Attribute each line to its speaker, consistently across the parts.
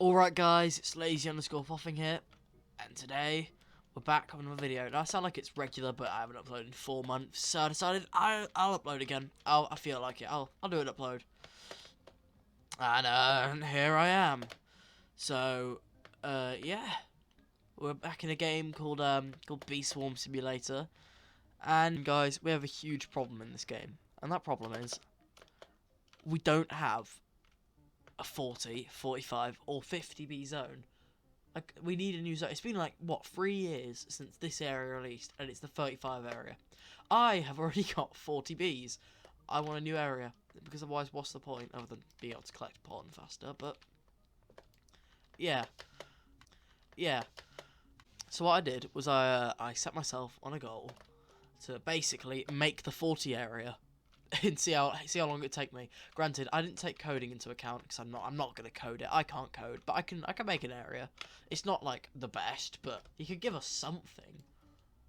Speaker 1: Alright guys, it's lazy_poffing here, and today we're back on another video. Now I sound like it's regular, but I haven't uploaded in 4 months, so I decided I'll upload again. I feel like it. I'll do an upload. And here I am. So, yeah. We're back in a game called Bee Swarm Simulator. And guys, we have a huge problem in this game. And that problem is we don't have a 40, 45, or 50 bee zone. Like, we need a new zone. It's been like, what, 3 years since this area released, and it's the 35 area. I have already got 40 bees. I want a new area, because otherwise what's the point, other than being able to collect pollen faster, but, yeah. So what I did was I set myself on a goal to basically make the 40 area and see how long it take me. Granted, I didn't take coding into account because I'm not gonna code it. I can't code, but I can make an area. It's not like the best, but you could give us something.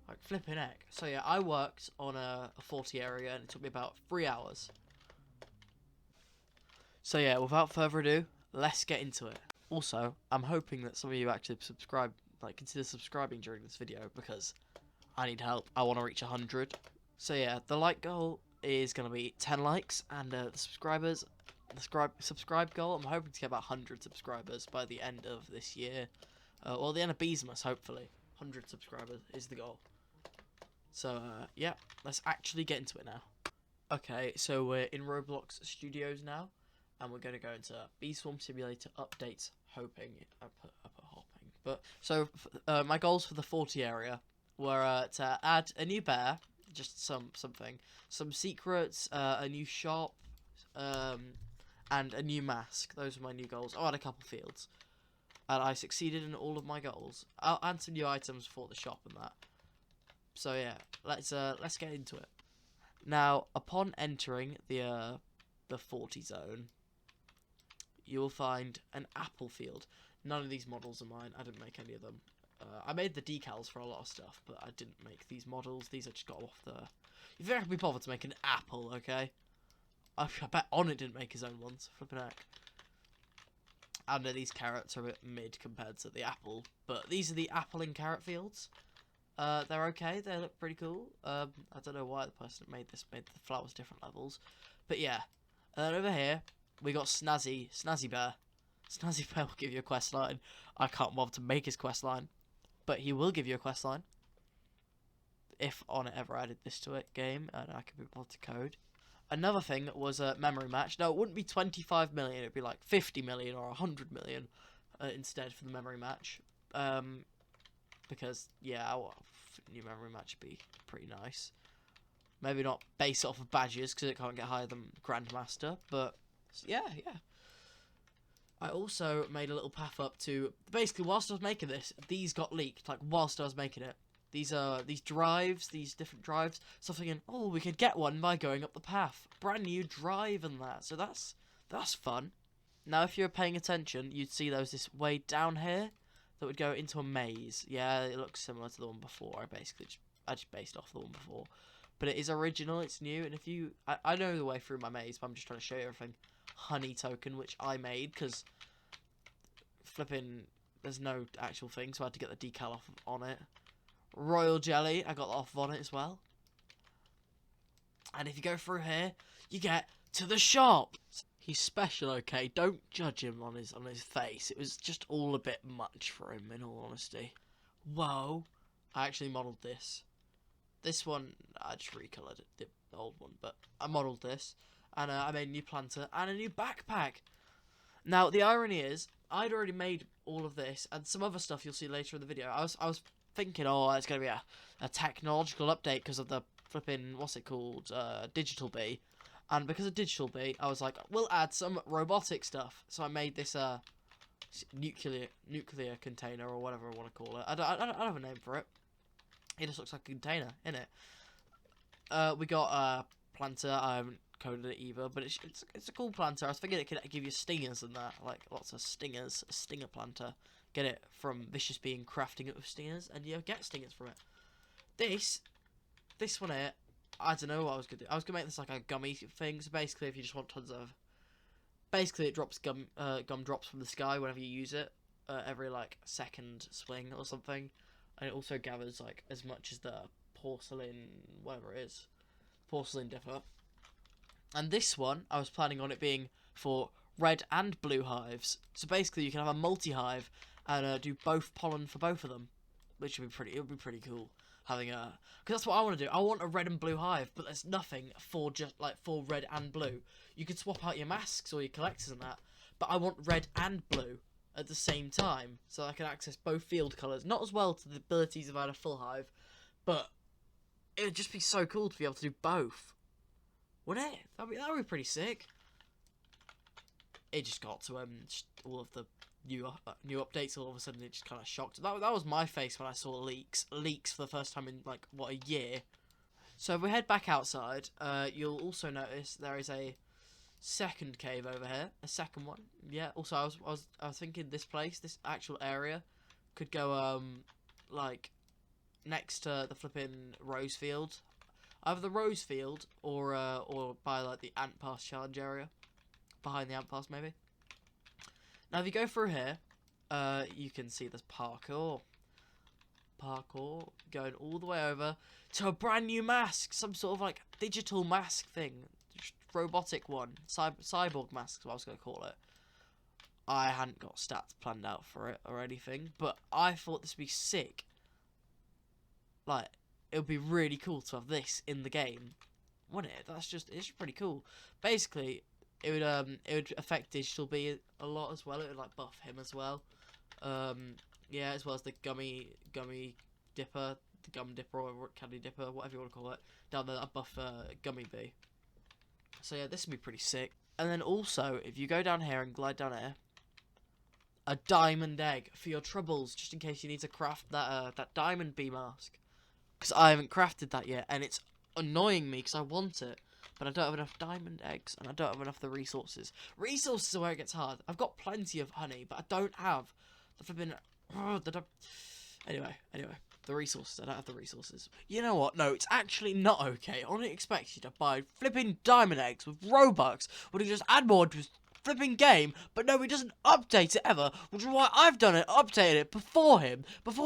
Speaker 1: Like flipping heck. So yeah, I worked on a 40 area and it took me about 3 hours. So yeah, without further ado, let's get into it. Also, I'm hoping that some of you actually subscribe, like consider subscribing during this video because I need help. I want to reach 100. So yeah, the like goal is going to be 10 likes, and the subscribe goal, I'm hoping to get about 100 subscribers by the end of this year. Or the end of Beesmas, hopefully. 100 subscribers is the goal. So, yeah, let's actually get into it now. Okay, so we're in Roblox Studios now, and we're going to go into Bee Swarm Simulator updates, hoping. I put hopping. But, so, my goals for the 40 area were to add a new bear, just some secrets, a new shop, and a new mask. Those are my new goals. Oh, and a couple fields, and I succeeded in all of my goals. And some new items for the shop and that. So yeah, let's get into it. Now, upon entering the 40 zone, you will find an apple field. None of these models are mine. I didn't make any of them. I made the decals for a lot of stuff, but I didn't make these models. These I just got off the... You think I can be bothered to make an apple, okay? I bet On It didn't make his own ones. Flipping heck. And these carrots are a bit mid compared to the apple. But these are the apple and carrot fields. They're okay. They look pretty cool. I don't know why the person that made this made the flowers different levels. But yeah. And then over here, we got Snazzy Bear. Snazzy Bear will give you a quest line. I can't bother to make his quest line, but he will give you a quest line if On It ever added this to it game, and I could be able to code. Another thing was a memory match. No, it wouldn't be 25 million. It'd be like 50 million or 100 million instead for the memory match. Because yeah, new memory match would be pretty nice. Maybe not based off of badges because it can't get higher than Grandmaster, but yeah. I also made a little path up to... Basically, whilst I was making this, these got leaked, like, whilst I was making it. These drives, these different drives. So I'm thinking, oh, we could get one by going up the path. Brand new drive and that. So that's fun. Now, if you were paying attention, you'd see there was this way down here that would go into a maze. Yeah, it looks similar to the one before. I just based off the one before. But it is original, it's new, and if you... I know the way through my maze, but I'm just trying to show you everything. Honey token, which I made, because flipping, there's no actual thing, so I had to get the decal off On It. Royal jelly, I got that off On It as well. And if you go through here, you get to the shop. He's special, okay? Don't judge him on his face. It was just all a bit much for him, in all honesty. Whoa. I actually modelled this. This one, I just recolored it, the old one, but I modelled this. And I made a new planter and a new backpack. Now, the irony is, I'd already made all of this and some other stuff you'll see later in the video. I was thinking, oh, it's going to be a technological update because of the flipping, what's it called, Digital Bee. And because of Digital Bee, I was like, we'll add some robotic stuff. So I made this nuclear container or whatever I want to call it. I don't have a name for it. It just looks like a container, innit? We got a planter. I haven't coded it either, but it's a cool planter. I was thinking it could give you stingers and that, like lots of stingers. A stinger planter. Get it from Vicious Being crafting it with stingers, and you get stingers from it. This one here, I don't know what I was gonna do. I was gonna make this like a gummy thing. So basically, if you just want tons of Basically, it drops gum drops from the sky whenever you use it, every like second swing or something, and it also gathers like as much as the porcelain, whatever it is, porcelain dipper. And this one, I was planning on it being for red and blue hives. So basically, you can have a multi-hive and do both pollen for both of them, which would be pretty. It would be pretty cool having a. Because that's what I want to do. I want a red and blue hive, but there's nothing for just like for red and blue. You could swap out your masks or your collectors and that, but I want red and blue at the same time, so I can access both field colours. Not as well to the abilities of having a full hive, but it would just be so cool to be able to do both. Wouldn't it? That'd be pretty sick. It just got to just all of the new updates. All of a sudden, it just kind of shocked. That was my face when I saw leaks for the first time in like what, a year. So if we head back outside, you'll also notice there is a second cave over here. A second one. Yeah. Also, I was thinking this place, this actual area, could go like next to the flipping rose field. Either the rose field or by like the ant pass challenge area, behind the ant pass maybe. Now if you go through here, you can see there's parkour going all the way over to a brand new mask, some sort of like digital mask thing, robotic one, cyborg mask is what I was gonna call it. I hadn't got stats planned out for it or anything, but I thought this would be sick. Like, it would be really cool to have this in the game, wouldn't it? It's just pretty cool. Basically, it would affect Digital B a lot as well. It would like buff him as well. Yeah, as well as the gummy dipper, the gum dipper or candy dipper, whatever you want to call it. Down there, that buff gummy bee. So yeah, this would be pretty sick. And then also, if you go down here and glide down here, a diamond egg for your troubles, just in case you need to craft that diamond bee mask. Because I haven't crafted that yet, and it's annoying me because I want it, but I don't have enough diamond eggs, and I don't have enough of the resources. Resources are where it gets hard. I've got plenty of honey, but I don't have the flipping... Anyway, the resources. I don't have the resources. You know what? No, it's actually not okay. I only expect you to buy flipping diamond eggs with Robux, or to just add more to flipping game, but no, he doesn't update it ever, which is why I've done it, updated it before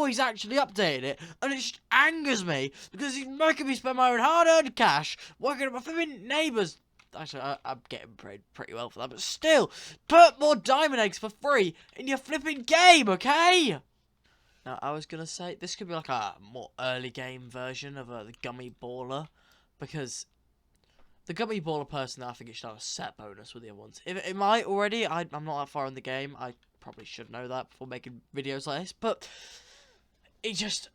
Speaker 1: he's actually updated it, and it just angers me, because he's making me spend my own hard-earned cash, working at my flipping neighbours. Actually, I'm getting paid pretty well for that, but still, put more diamond eggs for free in your flipping game, okay? Now, I was gonna say, this could be like a more early game version of the Gummy Baller, because the Gummy Baller person, I think it should have a set bonus with the other ones. It might already. I'm not that far in the game. I probably should know that before making videos like this. But it just...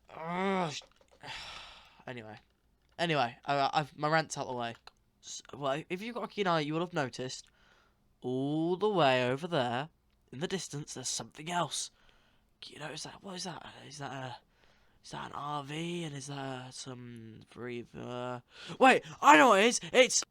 Speaker 1: Anyway, my rant's out of the way. Well, if you've got a keen eye, you will have noticed all the way over there, in the distance, there's something else. Can you notice that? What is that? Is that an RV? And is that some free... Wait, I know what it is! It's...